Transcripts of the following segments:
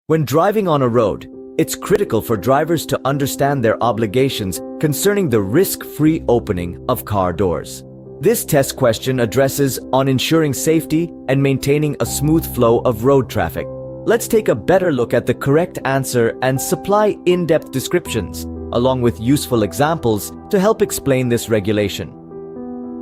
When driving on a road, it's critical for drivers to understand their obligations concerning the risk-free opening of car doors. This test question addresses on ensuring safety and maintaining a smooth flow of road traffic. Let's take a better look at the correct answer and supply in-depth descriptions, along with useful examples to help explain this regulation.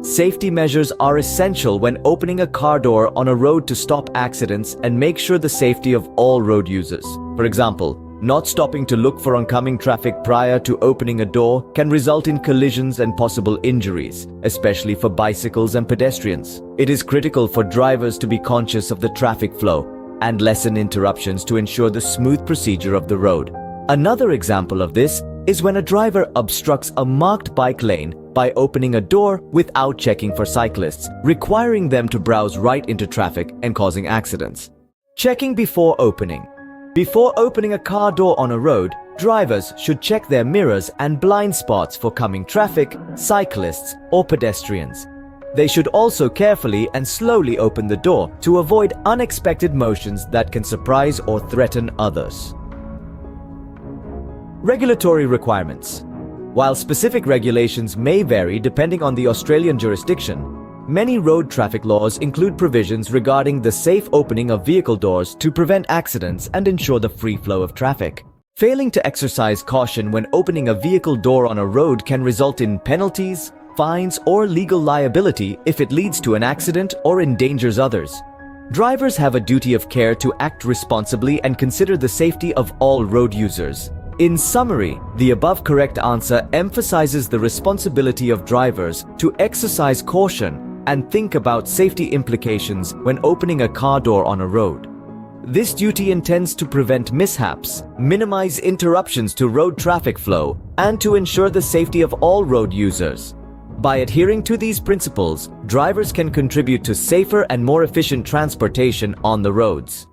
Safety measures are essential when opening a car door on a road to stop accidents and make sure the safety of all road users. For example, not stopping to look for oncoming traffic prior to opening a door can result in collisions and possible injuries, especially for bicycles and pedestrians. It is critical for drivers to be conscious of the traffic flow and lessen interruptions to ensure the smooth procedure of the road. Another example of this is when a driver obstructs a marked bike lane by opening a door without checking for cyclists, requiring them to browse right into traffic and causing accidents. Checking before opening. Before opening a car door on a road, drivers should check their mirrors and blind spots for coming traffic, cyclists, or pedestrians. They should also carefully and slowly open the door to avoid unexpected motions that can surprise or threaten others. Regulatory requirements. While specific regulations may vary depending on the Australian jurisdiction, many road traffic laws include provisions regarding the safe opening of vehicle doors to prevent accidents and ensure the free flow of traffic. Failing to exercise caution when opening a vehicle door on a road can result in penalties, fines, or legal liability if it leads to an accident or endangers others. Drivers have a duty of care to act responsibly and consider the safety of all road users. In summary, the above correct answer emphasizes the responsibility of drivers to exercise caution and think about safety implications when opening a car door on a road. This duty intends to prevent mishaps, minimize interruptions to road traffic flow, and to ensure the safety of all road users. By adhering to these principles, drivers can contribute to safer and more efficient transportation on the roads.